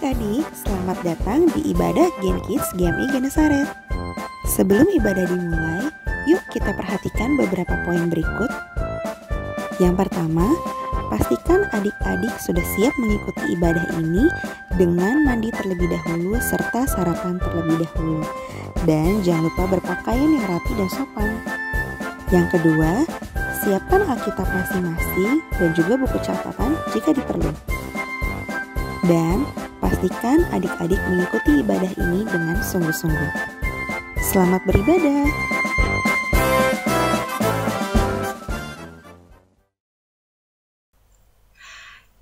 adik-adik, selamat datang di ibadah Gen Kids GMI Genesaret. Sebelum ibadah dimulai, yuk kita perhatikan beberapa poin berikut. Yang pertama, pastikan adik-adik sudah siap mengikuti ibadah ini dengan mandi terlebih dahulu serta sarapan terlebih dahulu. Dan jangan lupa berpakaian yang rapi dan sopan. Yang kedua, siapkan Alkitab masing-masing dan juga buku catatan jika diperlukan. Dan pastikan adik-adik mengikuti ibadah ini dengan sungguh-sungguh. Selamat beribadah.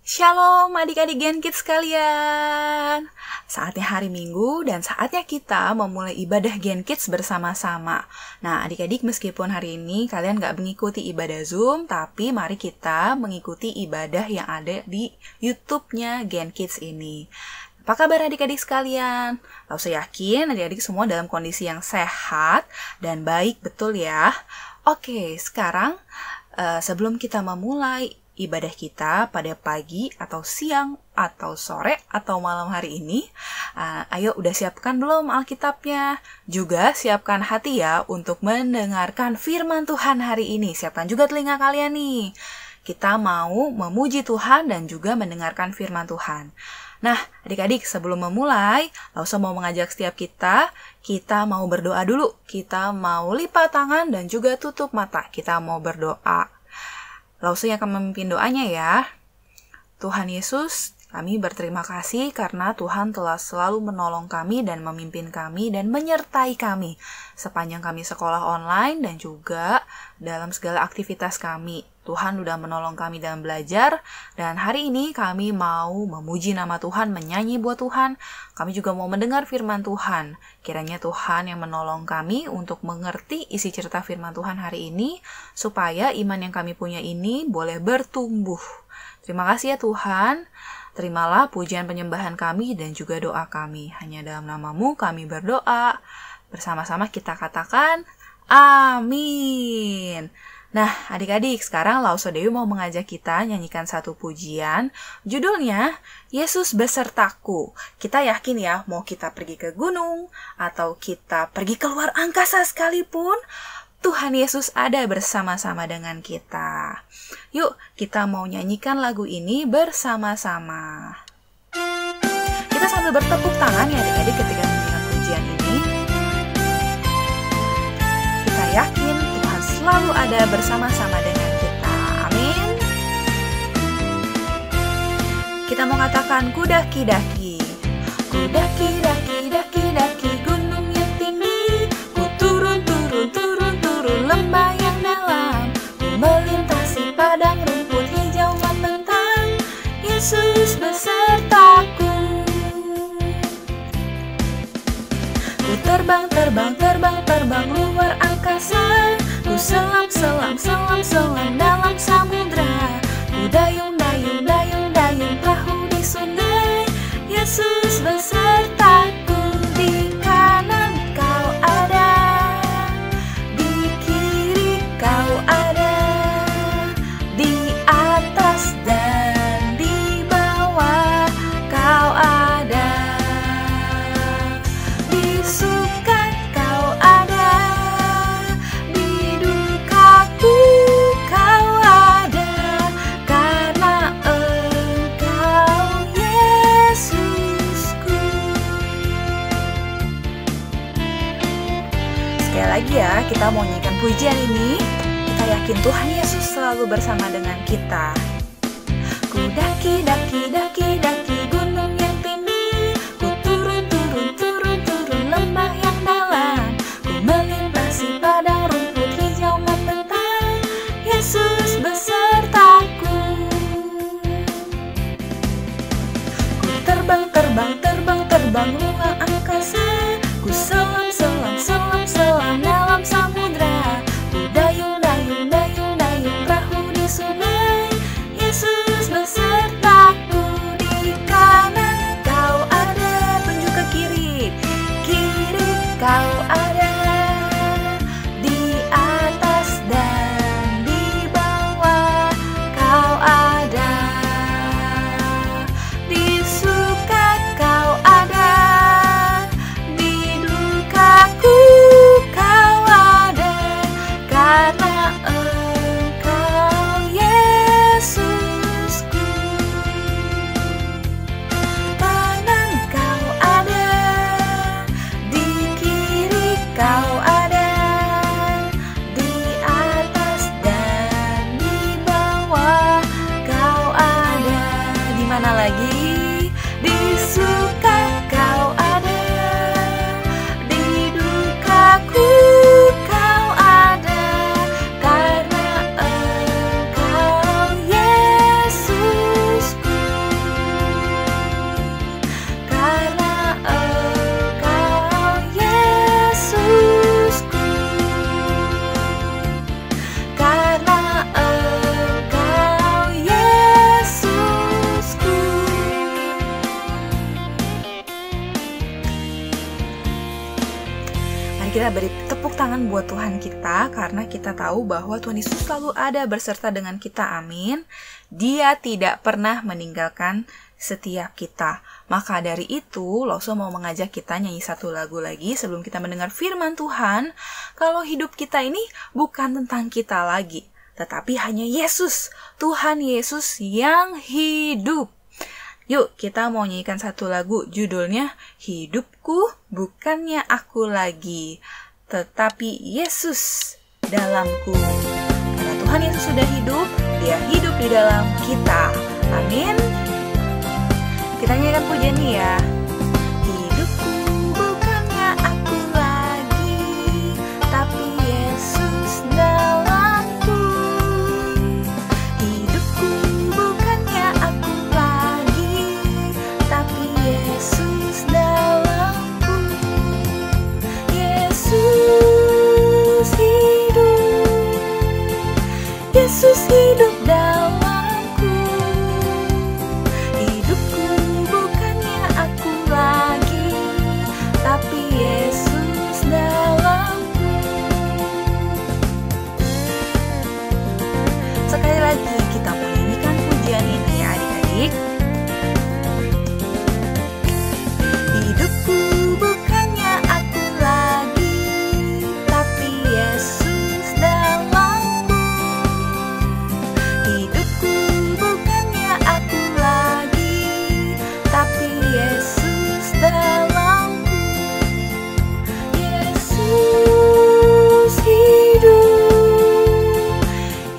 Shalom adik-adik Gen Kids sekalian. Saatnya hari Minggu dan saatnya kita memulai ibadah Gen Kids bersama-sama. Nah adik-adik, meskipun hari ini kalian gak mengikuti ibadah Zoom, tapi mari kita mengikuti ibadah yang ada di YouTube-nya Gen Kids ini. Apa kabar adik-adik sekalian? Saya yakin adik-adik semua dalam kondisi yang sehat dan baik, betul ya? Oke, sekarang sebelum kita memulai ibadah kita pada pagi atau siang atau sore atau malam hari ini, ayo udah siapkan belum Alkitabnya? Juga siapkan hati ya untuk mendengarkan firman Tuhan hari ini. Siapkan juga telinga kalian nih. Kita mau memuji Tuhan dan juga mendengarkan firman Tuhan. Nah, adik-adik, sebelum memulai, Lausa mau mengajak setiap kita mau berdoa dulu. Kita mau lipat tangan dan juga tutup mata. Kita mau berdoa. Lausa yang akan memimpin doanya ya. Tuhan Yesus, kami berterima kasih karena Tuhan telah selalu menolong kami dan memimpin kami dan menyertai kami sepanjang kami sekolah online dan juga dalam segala aktivitas kami. Tuhan sudah menolong kami dalam belajar, dan hari ini kami mau memuji nama Tuhan, menyanyi buat Tuhan. Kami juga mau mendengar firman Tuhan. Kiranya Tuhan yang menolong kami untuk mengerti isi cerita firman Tuhan hari ini, supaya iman yang kami punya ini boleh bertumbuh. Terima kasih ya Tuhan. Terimalah pujian penyembahan kami dan juga doa kami. Hanya dalam nama-Mu kami berdoa. Bersama-sama kita katakan, amin. Nah, adik-adik, sekarang Lausa Dewi mau mengajak kita nyanyikan satu pujian. Judulnya, Yesus Besertaku. Kita yakin ya, mau kita pergi ke gunung, atau kita pergi keluar angkasa sekalipun, Tuhan Yesus ada bersama-sama dengan kita. Yuk, kita mau nyanyikan lagu ini bersama-sama. Kita sambil bertepuk tangan ya adik-adik ketika menyanyikan pujian ini. Kita yakin selalu ada bersama-sama dengan kita. Amin. Kita mau katakan ku daki-daki. Ku daki-daki gunung yang tinggi. Ku turun lembah yang dalam. Ku melintasi padang rumput hijau membentang. Yesus besertaku. Ku terbang luar angkasa. Ku selam dalam samudra. Ku dayung perahu di sungai. Yesus besertaku. Di kanan kau ada, di kiri kau ada, di atas dan di bawah kau ada, di suka kau ada, kau ada, karena Engkau Yesusku. Sekali lagi ya, kita mau nyanyikan pujian ini. Kita yakin Tuhan Yesus selalu bersama dengan kita. Ku daki-daki gunung yang tinggi. Ku turun lembah yang dalam. Ku melintasi padang rumput hijau membentang. Yesus besertaku. Ku terbang luar angkasa. Ku selam dalam samudra. Ku dayung perahu di sungai. Yesus besertaku. Di kanan kau ada, tunjuk ke kiri kau ada, di atas dan di bawah kau ada, di suka kau Kau ada di atas dan di bawah. Kau ada di mana lagi? Di suka kau ada, di dukaku kau ada, karena Engkau Yesusku, karena Engkau Yesusku, karena Engkau Yesusku. Mari kita beri tepuk tangan buat Tuhan kita, karena kita tahu bahwa Tuhan Yesus selalu ada berserta dengan kita. Amin. Dia tidak pernah meninggalkan setiap kita. Maka dari itu, Loso mau mengajak kita nyanyi satu lagu lagi sebelum kita mendengar firman Tuhan. Kalau hidup kita ini bukan tentang kita lagi, tetapi hanya Yesus, Tuhan Yesus yang hidup. Yuk, kita mau nyanyikan satu lagu, judulnya Hidupku Bukannya Aku Lagi, Tetapi Yesus Dalamku. Karena Tuhan Yesus sudah hidup, Dia hidup di dalam kita. Amin. Kita nyanyikan pujian ini ya. Hidupku bukannya aku lagi, tapi Yesus dalamku. Hidupku bukannya aku lagi, tapi Yesus dalamku. Yesus hidup, Yesus hidup dalamku. Hidupku bukannya aku lagi, tapi Yesus dalamku. Sekali lagi kita mau nyanyikan pujian ini ya adik-adik. Hidupku bukannya aku lagi, tapi Yesus dalamku. Hidupku bukannya aku lagi, tapi Yesus dalamku. Yesus hidup,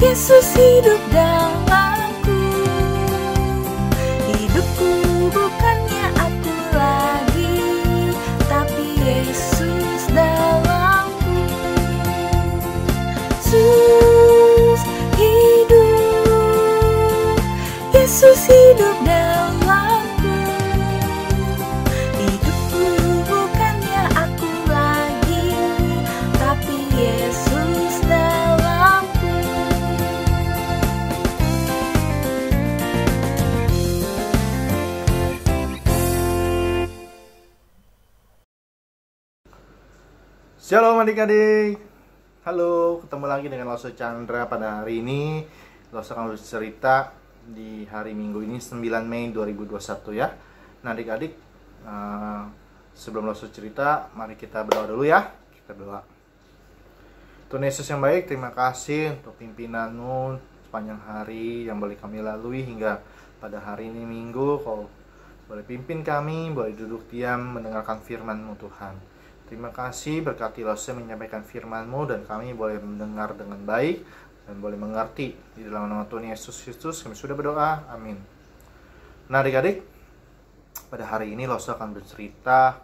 Yesus hidup dalamku. Hidupku bukannya aku lagi, tapi Yesus dalamku. Yesus hidup, Yesus hidup dalamku. Hidupku bukannya aku lagi, tapi Yesus dalamku. Shalom adik-adik. Halo, ketemu lagi dengan Loso Chandra pada hari ini. Loso akan bercerita di hari Minggu ini 9 Mei 2021 ya. Nah adik-adik, sebelum Loso cerita, mari kita berdoa dulu ya. Kita berdoa. Tuhan Yesus yang baik, terima kasih untuk pimpinan-Mu sepanjang hari yang boleh kami lalui hingga pada hari ini Minggu. Kau boleh pimpin kami, boleh duduk diam mendengarkan firman-Mu Tuhan. Terima kasih berkati Loso menyampaikan firman-Mu dan kami boleh mendengar dengan baik dan boleh mengerti. Di dalam nama Tuhan Yesus Kristus kami sudah berdoa. Amin. Nah adik-adik, pada hari ini Loso akan bercerita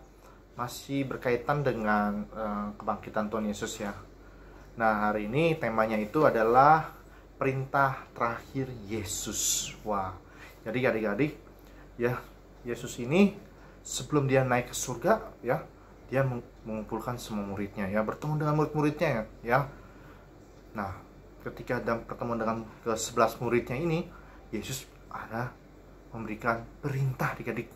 masih berkaitan dengan kebangkitan Tuhan Yesus ya. Nah hari ini temanya itu adalah perintah terakhir Yesus. Wah, jadi adik-adik ya, Yesus ini sebelum dia naik ke surga ya, dia mengumpulkan semua muridnya ya, bertemu dengan murid-muridnya ya. Nah, ketika dalam pertemuan dengan ke-11 muridnya ini, Yesus ada memberikan perintah adik-adik.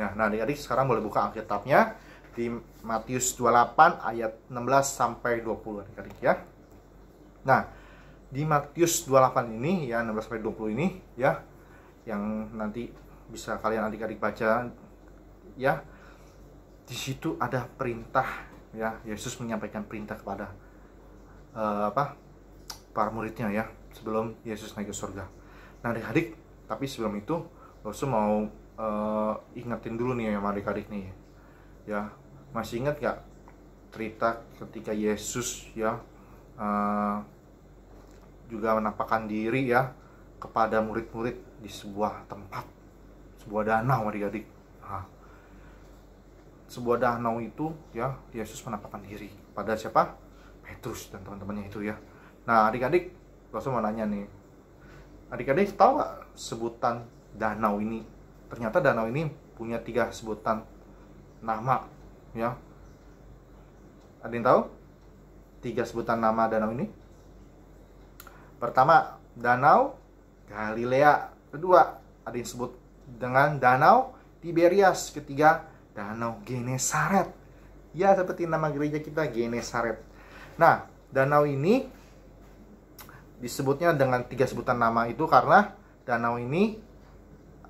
Ya, nah adik-adik sekarang boleh buka Alkitabnya di Matius 28 ayat 16 sampai 20 adik-adik ya. Nah, di Matius 28 ini ya, 16 sampai 20 ini ya, yang nanti bisa kalian adik-adik baca ya. Di situ ada perintah ya, Yesus menyampaikan perintah kepada para muridnya ya, sebelum Yesus naik ke surga. Nah adik-adik, tapi sebelum itu Loso mau ingetin dulu nih ya sama adik-adik nih ya. Masih ingat gak cerita ketika Yesus ya juga menampakkan diri ya kepada murid-murid di sebuah tempat, sebuah danau adik-adik. Nah, sebuah danau itu ya Yesus menampakkan diri pada siapa? Petrus dan teman-temannya itu ya. Nah adik-adik, Loso mau nanya nih, adik-adik tahu nggak sebutan danau ini? Ternyata danau ini punya 3 sebutan nama ya. Ada yang tahu 3 sebutan nama danau ini? Pertama, Danau Galilea. Kedua, ada yang disebut dengan Danau Tiberias. Ketiga, Danau Genesaret. Ya, seperti nama gereja kita, Genesaret. Nah, danau ini disebutnya dengan 3 sebutan nama itu karena danau ini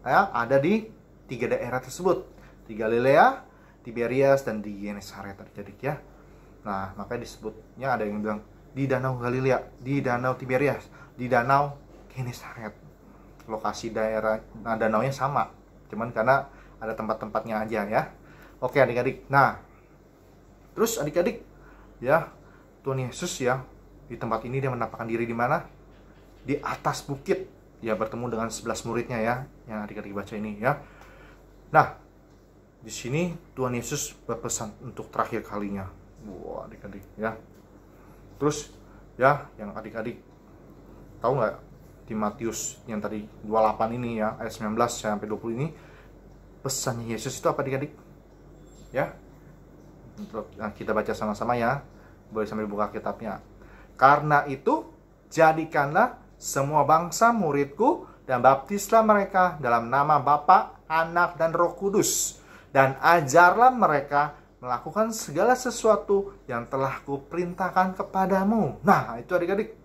ya, ada di 3 daerah tersebut, di Galilea, Tiberias, dan di Genesaret adik-adik ya. Nah, makanya disebutnya ada yang bilang di Danau Galilea, di Danau Tiberias, di Danau Genesaret. Lokasi daerah, nah danaunya sama, cuman karena ada tempat-tempatnya aja ya. Oke adik-adik. Nah, terus adik-adik ya, Tuhan Yesus ya di tempat ini dia menampakkan diri di mana? Di atas bukit. Ya bertemu dengan 11 muridnya ya, yang adik-adik baca ini ya. Nah, di sini Tuhan Yesus berpesan untuk terakhir kalinya. Wah, adik-adik ya. Terus ya, yang adik-adik tahu nggak di Matius yang tadi 28 ini ya, ayat 19 sampai 20 ini, pesannya Yesus itu apa adik-adik? Ya. Nah, kita baca sama-sama ya. Boleh sambil buka kitabnya. Karena itu, jadikanlah semua bangsa muridku dan baptislah mereka dalam nama Bapa, Anak, dan Roh Kudus. Dan ajarlah mereka melakukan segala sesuatu yang telah kuperintahkan kepadamu. Nah, itu adik-adik.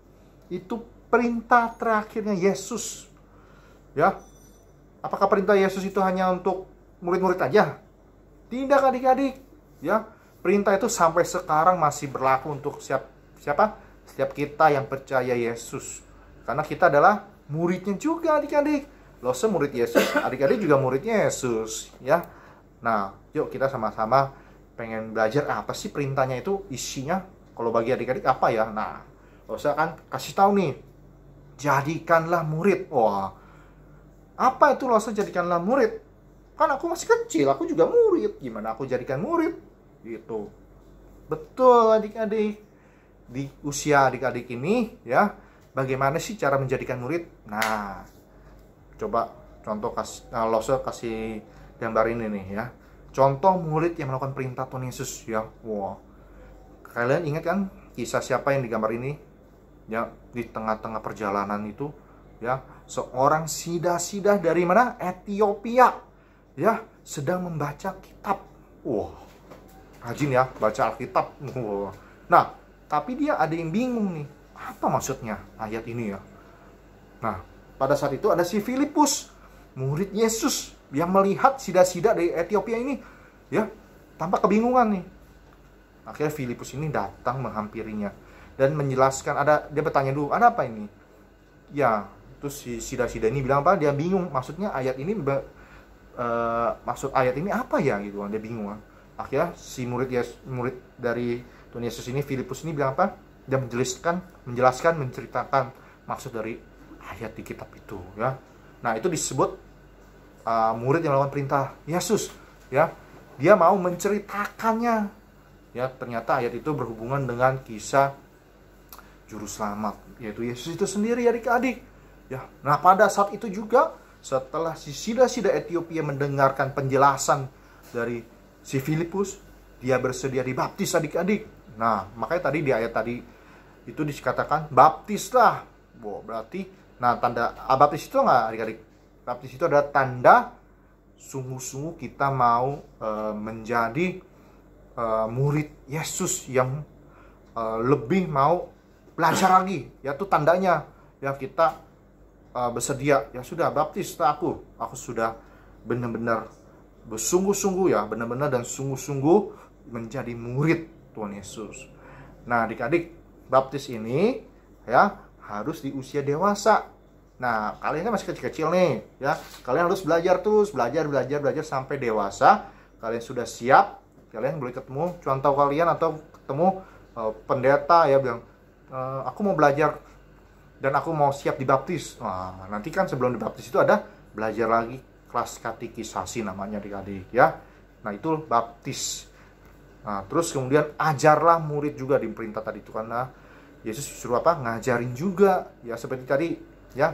Itu perintah terakhirnya Yesus. Ya. Apakah perintah Yesus itu hanya untuk murid-murid aja? Tidak adik-adik. Ya. Perintah itu sampai sekarang masih berlaku untuk siapa? Setiap kita yang percaya Yesus. Karena kita adalah muridnya juga adik-adik. Lose murid Yesus, adik-adik juga muridnya Yesus. Ya. Nah, yuk kita sama-sama pengen belajar apa sih perintahnya itu, isinya. Kalau bagi adik-adik apa ya? Nah, Lose kan kasih tahu nih. Jadikanlah murid. Wah, apa itu Lose jadikanlah murid? Kan aku masih kecil, aku juga murid. Gimana aku jadikan murid? Gitu. Betul adik-adik. Di usia adik-adik ini ya, bagaimana sih cara menjadikan murid? Nah, coba contoh Lose kasih gambar ini nih ya. Contoh murid yang melakukan perintah Tuhan Yesus ya. Wow. Kalian ingat kan kisah siapa yang digambar ini? Ya, di tengah-tengah perjalanan itu ya, seorang sida-sida dari mana? Ethiopia. Ya, sedang membaca kitab. Wow. Rajin ya baca Alkitab. Wow. Nah, tapi dia ada yang bingung nih. Apa maksudnya ayat ini ya? Nah, pada saat itu ada si Filipus, murid Yesus, yang melihat sida-sida dari Ethiopia ini, ya, tampak kebingungan nih. Akhirnya Filipus ini datang menghampirinya dan menjelaskan, dia bertanya dulu, ada apa ini? Ya, terus si sida-sida ini bilang apa? Dia bingung, maksudnya ayat ini, maksud ayat ini apa ya gitu? Dia bingung. Akhirnya si murid dari Tuhan Yesus ini, Filipus ini bilang apa? Dia menjelaskan, menceritakan maksud dari ayat di kitab itu, ya. Nah, itu disebut murid yang melakukan perintah Yesus, ya. Dia mau menceritakannya, ya. Ternyata ayat itu berhubungan dengan kisah juru selamat, yaitu Yesus itu sendiri, adik-adik, ya. Nah, pada saat itu juga setelah si sida-sida Ethiopia mendengarkan penjelasan dari si Filipus, dia bersedia dibaptis adik-adik. Nah, makanya tadi di ayat tadi itu dikatakan baptislah. Wow, berarti, nah tanda baptis itu nggak adik-adik? Baptis itu adalah tanda sungguh-sungguh kita mau menjadi murid Yesus yang lebih mau belajar lagi. Yaitu tandanya ya kita bersedia, ya sudah baptislah aku sudah benar-benar bersungguh-sungguh ya, benar-benar dan sungguh-sungguh menjadi murid Tuhan Yesus. Nah, adik-adik, baptis ini ya harus di usia dewasa. Nah, kalian kan masih kecil-kecil nih, ya. Kalian harus belajar terus, belajar sampai dewasa. Kalian sudah siap kalian boleh ketemu contoh kalian atau ketemu pendeta ya bilang, aku mau belajar dan aku mau siap dibaptis. Nah, nanti kan sebelum dibaptis itu ada belajar lagi kelas katekisasi namanya adik-adik ya. Nah, itu baptis. Nah, terus kemudian ajarlah murid juga di perintah tadi itu, karena Yesus suruh apa? Ngajarin juga ya, seperti tadi ya.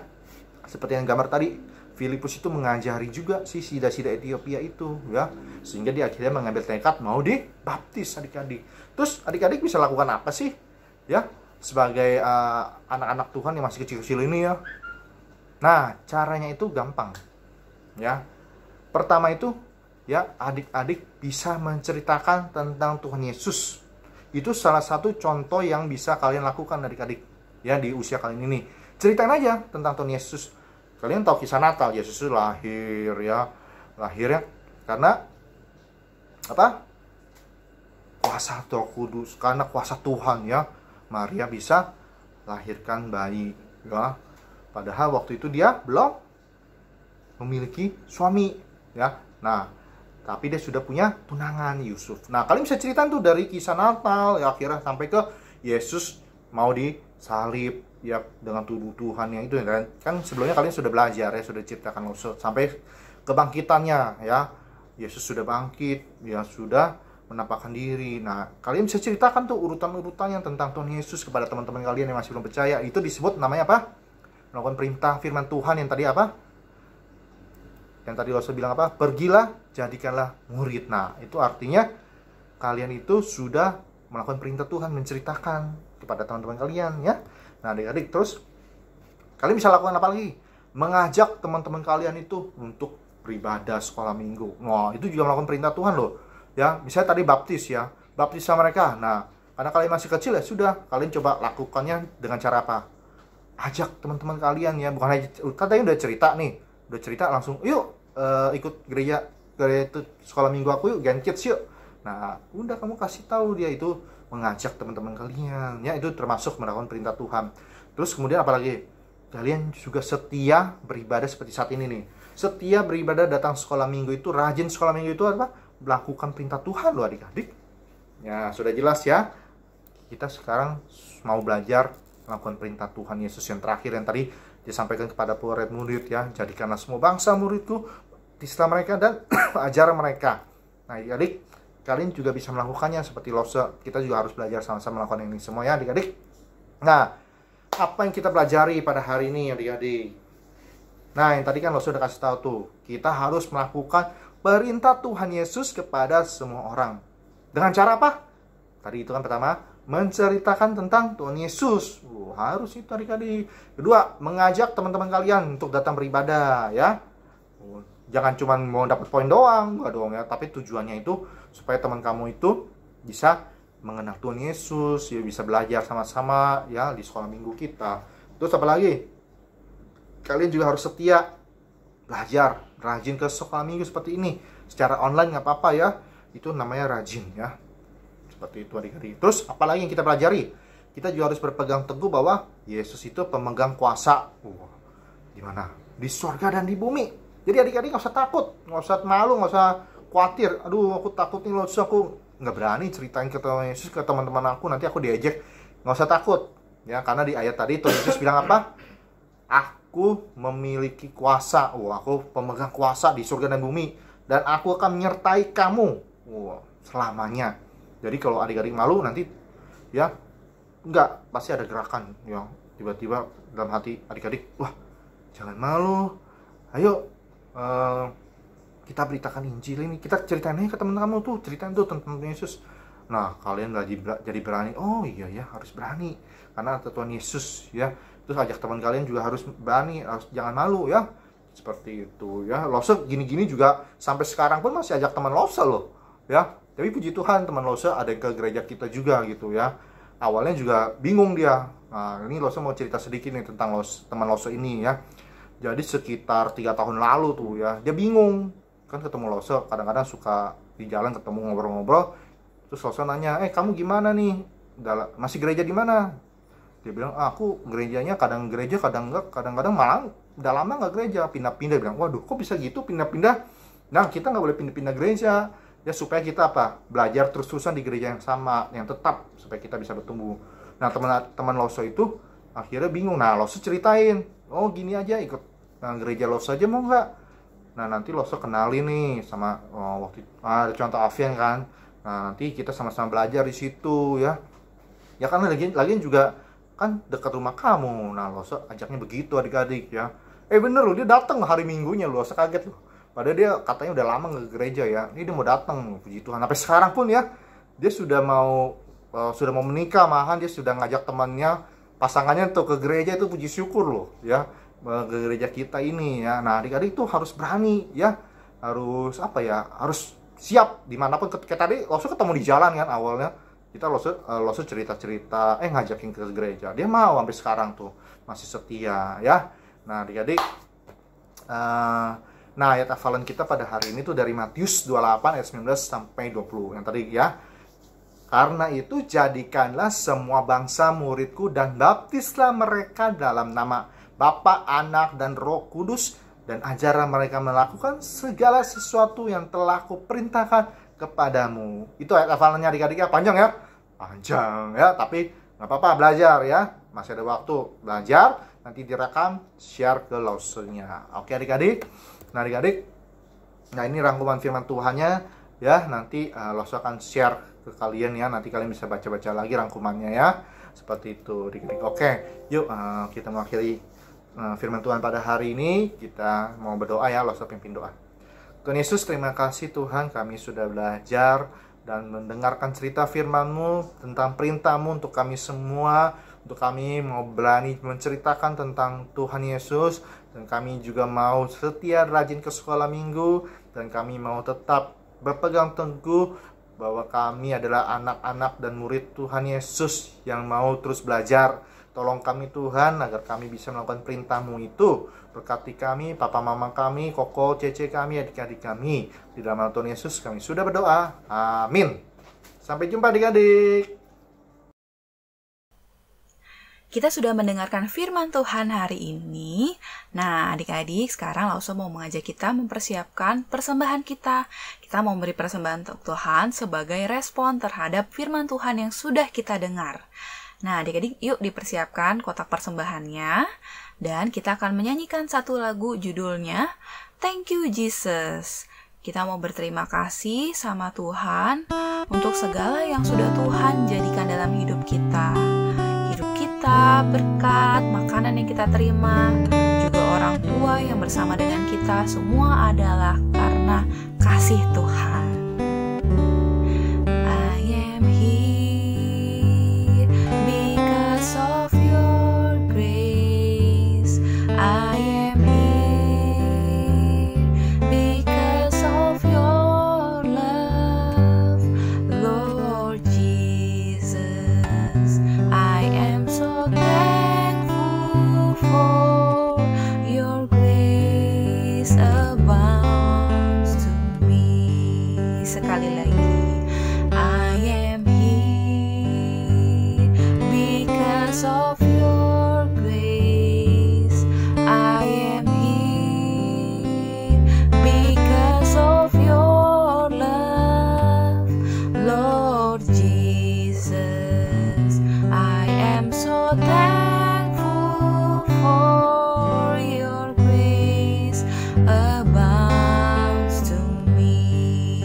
Seperti yang gambar tadi, Filipus itu mengajari juga si sida-sida Ethiopia itu ya, sehingga dia akhirnya mengambil tekad mau dibaptis adik-adik. Terus adik-adik bisa lakukan apa sih ya sebagai anak-anak Tuhan yang masih kecil-kecil ini ya? Nah, caranya itu gampang ya. Pertama itu ya, adik-adik bisa menceritakan tentang Tuhan Yesus. Itu salah satu contoh yang bisa kalian lakukan adik-adik ya di usia kalian ini. Ceritain aja tentang Tuhan Yesus. Kalian tahu kisah Natal, Yesus itu lahir ya. Lahirnya karena apa? Kuasa Roh Kudus, karena kuasa Tuhan ya. Maria bisa lahirkan bayi ya. Padahal waktu itu dia belum memiliki suami ya. Nah, tapi dia sudah punya tunangan, Yusuf. Nah, kalian bisa cerita tuh dari kisah Natal ya, akhirnya sampai ke Yesus mau disalib ya dengan tuduhan yang itu ya kan sebelumnya kalian sudah belajar ya, sudah ceritakan sampai kebangkitannya ya. Yesus sudah bangkit ya, sudah menampakkan diri. Nah, kalian bisa ceritakan tuh urutan-urutan yang tentang Tuhan Yesus kepada teman-teman kalian yang masih belum percaya. Itu disebut namanya apa? Melakukan perintah firman Tuhan yang tadi apa? Yang tadi Loso bilang apa? Pergilah, jadikanlah murid. Nah, itu artinya kalian itu sudah melakukan perintah Tuhan, menceritakan kepada teman-teman kalian ya. Nah, adik-adik, terus kalian bisa lakukan apa lagi? Mengajak teman-teman kalian itu untuk beribadah sekolah minggu. Wah, itu juga melakukan perintah Tuhan loh. Ya, misalnya tadi baptis ya. Baptis sama mereka. Nah, karena kalian masih kecil ya sudah, kalian coba lakukannya dengan cara apa? Ajak teman-teman kalian ya, bukan aja katanya udah cerita nih. Udah cerita langsung, yuk ikut gereja itu sekolah minggu aku yuk, Gen Kids yuk. Nah, udah kamu kasih tahu dia itu, mengajak teman-teman kalian ya, itu termasuk melakukan perintah Tuhan. Terus kemudian apalagi? Kalian juga setia beribadah seperti saat ini nih. Setia beribadah, datang sekolah minggu itu, rajin sekolah minggu itu apa? Melakukan perintah Tuhan loh adik-adik. Ya, sudah jelas ya. Kita sekarang mau belajar melakukan perintah Tuhan Yesus yang terakhir yang tadi disampaikan kepada murid-murid ya. Jadikanlah semua bangsa muridku, istilah mereka dan ajar mereka. Nah, adik-adik, kalian juga bisa melakukannya seperti Lose. Kita juga harus belajar sama-sama melakukan ini semua ya adik-adik. Nah, apa yang kita pelajari pada hari ini adik-adik? Nah, yang tadi kan Lose udah kasih tahu tuh, kita harus melakukan perintah Tuhan Yesus kepada semua orang. Dengan cara apa? Tadi itu kan pertama, menceritakan tentang Tuhan Yesus. Harus itu adik-adik. Kedua, mengajak teman-teman kalian untuk datang beribadah ya. Jangan cuma mau dapat poin doang, enggak dong ya, tapi tujuannya itu supaya teman kamu itu bisa mengenal Tuhan Yesus, ya bisa belajar sama-sama ya di sekolah minggu kita. Terus apa lagi? Kalian juga harus setia belajar, rajin ke sekolah minggu seperti ini. Secara online nggak apa-apa ya, itu namanya rajin ya. Seperti itu adik-adik. Terus apalagi yang kita pelajari? Kita juga harus berpegang teguh bahwa Yesus itu pemegang kuasa. Di mana? Di surga dan di bumi. Jadi adik-adik nggak usah takut, nggak usah malu, nggak usah khawatir. Aduh, aku takut nih loh, aku nggak berani ceritain ke Tuhan Yesus ke teman-teman aku, nanti aku diejek. Nggak usah takut, ya, karena di ayat tadi Tuhan Yesus bilang apa? Aku memiliki kuasa, aku pemegang kuasa di surga dan bumi, dan aku akan menyertai kamu, selamanya. Jadi kalau adik-adik malu nanti, ya, nggak, pasti ada gerakan, ya, tiba-tiba dalam hati adik-adik, wah, jangan malu, ayo. Kita beritakan Injil ini, kita ceritain aja ke teman kamu tuh, ceritain tuh tentang Yesus. Nah, kalian jadi berani. Oh iya ya, harus berani karena ada Tuhan Yesus ya. Terus ajak teman kalian juga harus berani, harus jangan malu ya. Seperti itu ya. Lose gini-gini juga sampai sekarang pun masih ajak teman Lose loh ya. Tapi puji Tuhan teman Lose ada yang ke gereja kita juga gitu ya. Awalnya juga bingung dia. Nah, ini Lose mau cerita sedikit nih tentang teman Lose ini ya. Jadi sekitar 3 tahun lalu tuh ya, dia bingung kan ketemu Lose, kadang-kadang suka di jalan ketemu ngobrol-ngobrol, terus Lose nanya, kamu gimana nih, masih gereja di mana? Dia bilang, aku gerejanya kadang gereja, kadang enggak, kadang-kadang malah udah lama nggak gereja, pindah-pindah. Bilang, waduh kok bisa gitu pindah-pindah? Nah, kita nggak boleh pindah-pindah gereja, ya supaya kita apa? Belajar terus-terusan di gereja yang sama, yang tetap supaya kita bisa bertumbuh. Nah, teman-teman Loso itu akhirnya bingung. Nah, Loso ceritain, oh gini aja ikut gereja Loso aja mau nggak? Nah, nanti Loso kenalin nih sama waktu ada contoh Avian kan. Nah, nanti kita sama-sama belajar di situ ya. Ya kan lagian juga kan dekat rumah kamu. Nah, Loso ajaknya begitu adik-adik ya. Bener loh, dia datang hari Minggunya, Loso kaget loh. Padahal dia katanya udah lama nggak ke gereja ya. Ini dia mau datang, puji Tuhan. Sampai sekarang pun ya, dia sudah mau menikah, malahan dia sudah ngajak temannya, pasangannya untuk ke gereja. Itu puji syukur loh ya, ke gereja kita ini ya. Nah, adik-adik tuh harus berani ya, harus apa ya, harus siap dimanapun. Kayak tadi Loso ketemu di jalan kan awalnya, kita Loso cerita-cerita, ngajakin ke gereja, dia mau sampai sekarang tuh masih setia ya. Nah, adik-adik, nah ayat hafalan kita pada hari ini tuh dari Matius 28 ayat 19 sampai 20 yang tadi ya. Karena itu jadikanlah semua bangsa muridku dan baptislah mereka dalam nama Bapa, Anak, dan Roh Kudus, dan ajarlah mereka melakukan segala sesuatu yang telah kuperintahkan kepadamu. Itu ayat hafalannya adik-adik ya, panjang ya? Panjang ya, tapi nggak apa-apa, belajar ya. Masih ada waktu belajar, nanti direkam, share ke Losonya. Oke adik-adik? Nah adik-adik, nah ini rangkuman firman Tuhannya ya, nanti Loso akan share ke kalian ya, nanti kalian bisa baca-baca lagi rangkumannya ya, seperti itu adik-adik. Oke, yuk kita mengakhiri firman Tuhan pada hari ini. Kita mau berdoa ya, Loso pimpin doa. Tuhan Yesus, terima kasih Tuhan, kami sudah belajar dan mendengarkan cerita firman-Mu tentang perintah-Mu untuk kami semua, untuk kami mau berani menceritakan tentang Tuhan Yesus, dan kami juga mau setia rajin ke sekolah minggu, dan kami mau tetap berpegang teguh bahwa kami adalah anak-anak dan murid Tuhan Yesus yang mau terus belajar. Tolong kami Tuhan agar kami bisa melakukan perintah-Mu itu. Berkati kami, papa mama kami, koko, cece kami, adik-adik kami. Di dalam nama Tuhan Yesus kami sudah berdoa. Amin. Sampai jumpa adik-adik. Kita sudah mendengarkan firman Tuhan hari ini. Nah, adik-adik, sekarang Loso mau mengajak kita mempersiapkan persembahan kita. Kita mau beri persembahan untuk Tuhan sebagai respon terhadap firman Tuhan yang sudah kita dengar. Nah, adik-adik, yuk dipersiapkan kotak persembahannya. Dan kita akan menyanyikan satu lagu judulnya Thank You Jesus. Kita mau berterima kasih sama Tuhan untuk segala yang sudah Tuhan jadikan dalam hidup kita. Berkat, makanan yang kita terima, juga orang tua yang bersama dengan kita, semua adalah karena kasih Tuhan. I am here because of your grace. I am here because of your love, Lord Jesus. I am so thankful for your grace abounds to me. Sekali lagi, I am here because of your grace. I am here because of your love, Lord Jesus. I am so thankful for your grace abounds to me.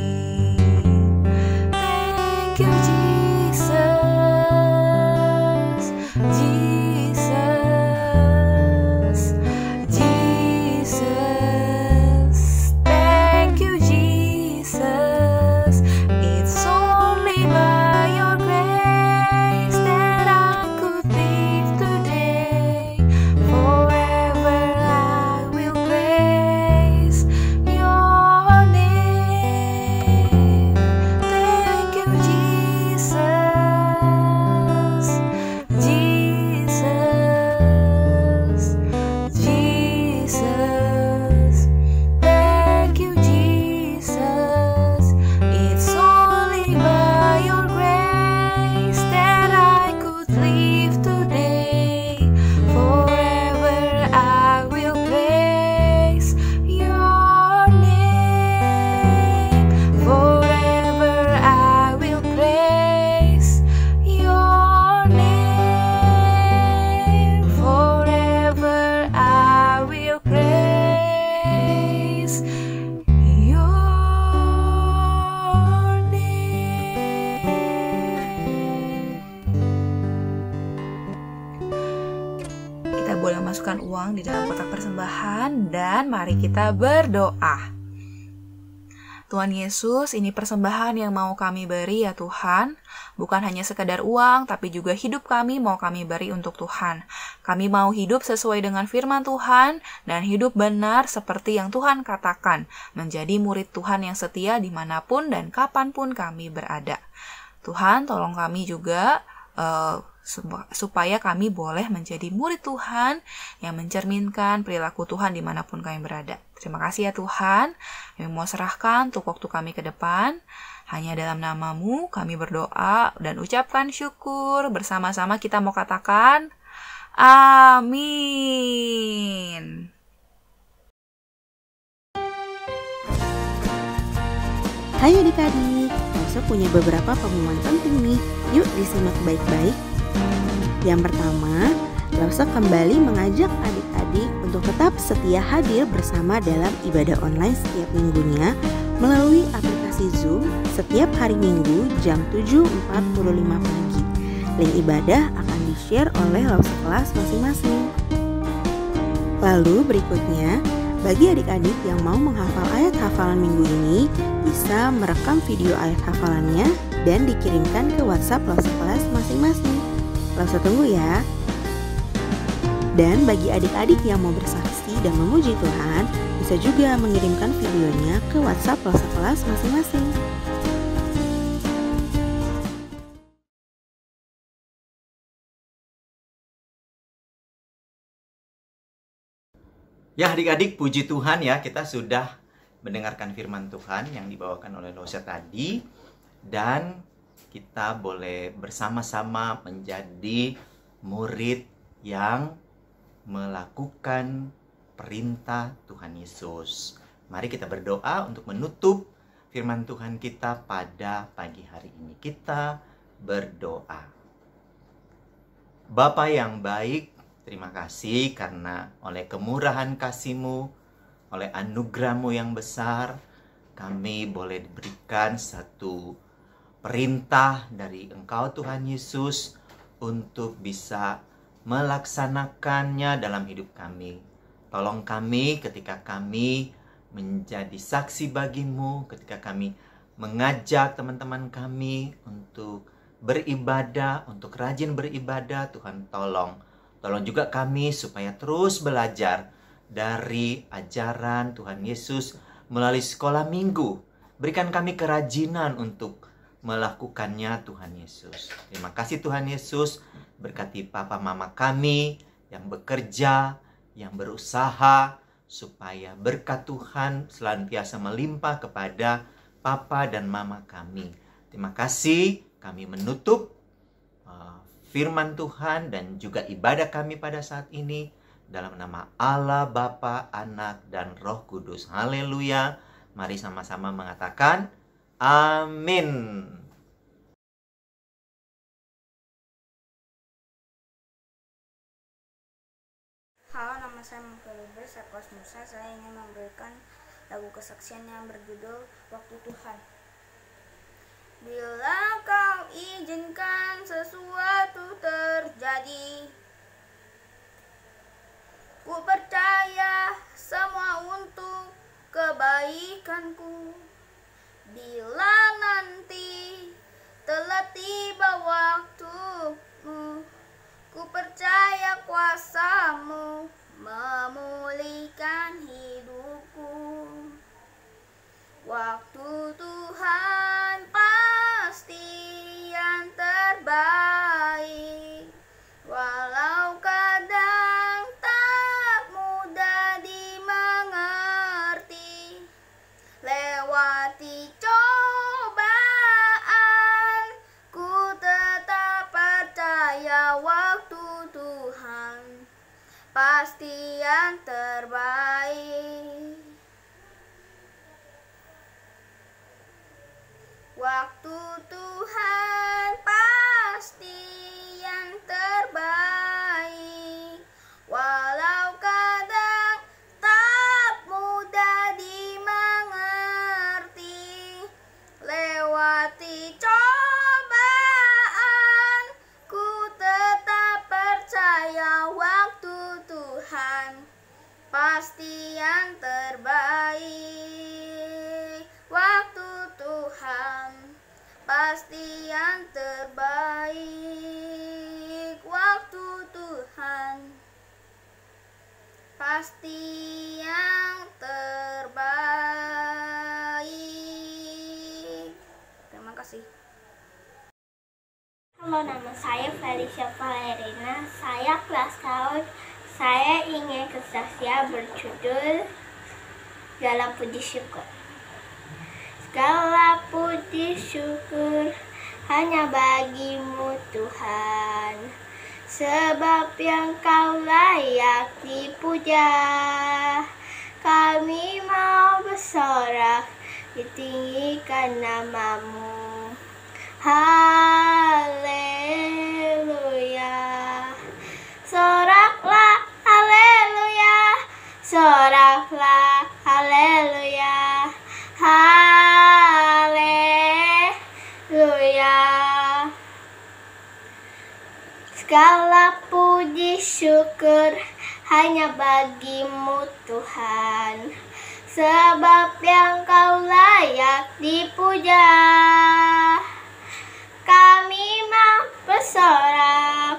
Thank you, Jesus. boleh masukkan uang di dalam kotak persembahan dan mari kita berdoa. Tuhan Yesus, ini persembahan yang mau kami beri ya Tuhan. Bukan hanya sekadar uang, tapi juga hidup kami mau kami beri untuk Tuhan. Kami mau hidup sesuai dengan firman Tuhan dan hidup benar seperti yang Tuhan katakan. Menjadi murid Tuhan yang setia dimanapun dan kapanpun kami berada. Tuhan, tolong kami juga supaya kami boleh menjadi murid Tuhan yang mencerminkan perilaku Tuhan dimanapun kami berada. Terima kasih ya Tuhan, kami mau serahkan untuk waktu kami ke depan. Hanya dalam nama-Mu kami berdoa dan ucapkan syukur. Bersama-sama kita mau katakan, amin. Hai adik-adik, Elsa punya beberapa pengumuman penting nih. Yuk disimak baik-baik. Yang pertama, Elsa kembali mengajak adik-adik untuk tetap setia hadir bersama dalam ibadah online setiap minggunya melalui aplikasi Zoom setiap hari Minggu jam 7.45 pagi. Link ibadah akan di-share oleh Elsa kelas masing-masing. Lalu berikutnya, bagi adik-adik yang mau menghafal ayat hafalan minggu ini, bisa merekam video ayat hafalannya dan dikirimkan ke WhatsApp Elsa kelas masing-masing. Elsa tunggu ya. Dan bagi adik-adik yang mau bersaksi dan memuji Tuhan, bisa juga mengirimkan videonya ke WhatsApp Elsa kelas masing-masing. Ya adik-adik, puji Tuhan ya, kita sudah mendengarkan firman Tuhan yang dibawakan oleh Losa tadi. Dan kita boleh bersama-sama menjadi murid yang melakukan perintah Tuhan Yesus. Mari kita berdoa untuk menutup firman Tuhan kita pada pagi hari ini. Kita berdoa. Bapa yang baik, terima kasih karena oleh kemurahan kasih-Mu, oleh anugerah-Mu yang besar, kami boleh diberikan satu perintah dari Engkau Tuhan Yesus untuk bisa melaksanakannya dalam hidup kami. Tolong kami ketika kami menjadi saksi bagi-Mu, ketika kami mengajak teman-teman kami untuk beribadah, untuk rajin beribadah, Tuhan tolong juga kami supaya terus belajar dari ajaran Tuhan Yesus melalui sekolah minggu. Berikan kami kerajinan untuk melakukannya Tuhan Yesus. Terima kasih Tuhan Yesus. Berkati papa mama kami yang bekerja, yang berusaha, supaya berkat Tuhan senantiasa melimpah kepada papa dan mama kami. Terima kasih, kami menutup firman Tuhan dan juga ibadah kami pada saat ini dalam nama Allah, Bapa, Anak, dan Roh Kudus. Haleluya. Mari sama-sama mengatakan amin. Halo, nama saya Mufalubir, saya kelas Musa. Saya ingin memberikan lagu kesaksian yang berjudul Waktu Tuhan. Bila Kau izinkan sesuatu terjadi, ku percaya semua untuk kebaikanku. Bila nanti telah tiba waktumu, ku percaya kuasa-Mu memulihkan hidupku. Waktu Tuhan pasti yang terbaik, walau kadang tak mudah dimengerti. Lewati cobaan, ku tetap percaya waktu Tuhan pasti yang terbaik. Waktu Tuhan pasti yang terbaik, walau kadang tak mudah dimengerti. Lewati cobaan, ku tetap percaya waktu Tuhan pasti yang terbaik. Waktu Tuhan pasti yang terbaik. Waktu Tuhan pasti yang terbaik. Terima kasih. Halo, nama saya Felicia Valerina. Saya kelas tahun. Saya ingin kesaksian berjudul Segala Puji Syukur. Segala puji syukur hanya bagimu Tuhan, sebab yang Kau layak dipuja. Kami mau bersorak, ditinggikan namamu. Haleluya. Soraklah haleluya, soraklah haleluya, haleluya. Segala puji syukur hanya bagimu Tuhan, sebab yang Kau layak dipuja. Kami mau bersorak,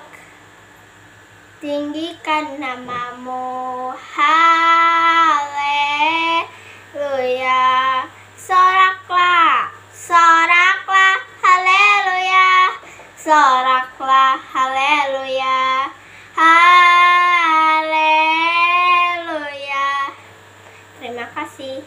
tinggikan namamu. Haleluya. Soraklah, soraklah haleluya, soraklah haleluya, haleluya. Terima kasih.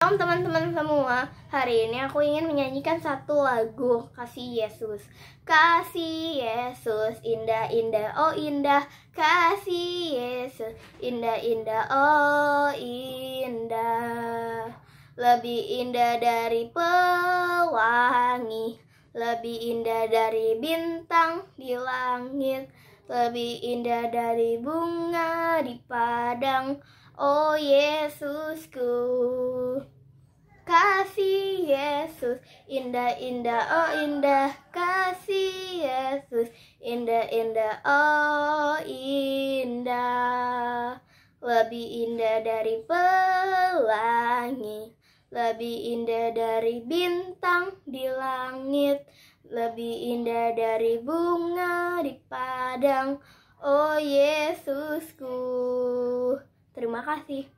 Shalom teman-teman semua, hari ini aku ingin menyanyikan satu lagu Kasih Yesus. Kasih Yesus, indah-indah, oh indah. Kasih Yesus, indah-indah, oh indah. Lebih indah dari pelangi, lebih indah dari bintang di langit, lebih indah dari bunga di padang, oh Yesusku. Kasih Yesus, indah-indah, oh indah. Kasih Yesus, indah-indah, oh indah. Lebih indah dari pelangi, lebih indah dari bintang di langit, lebih indah dari bunga di padang, oh Yesusku. Terima kasih.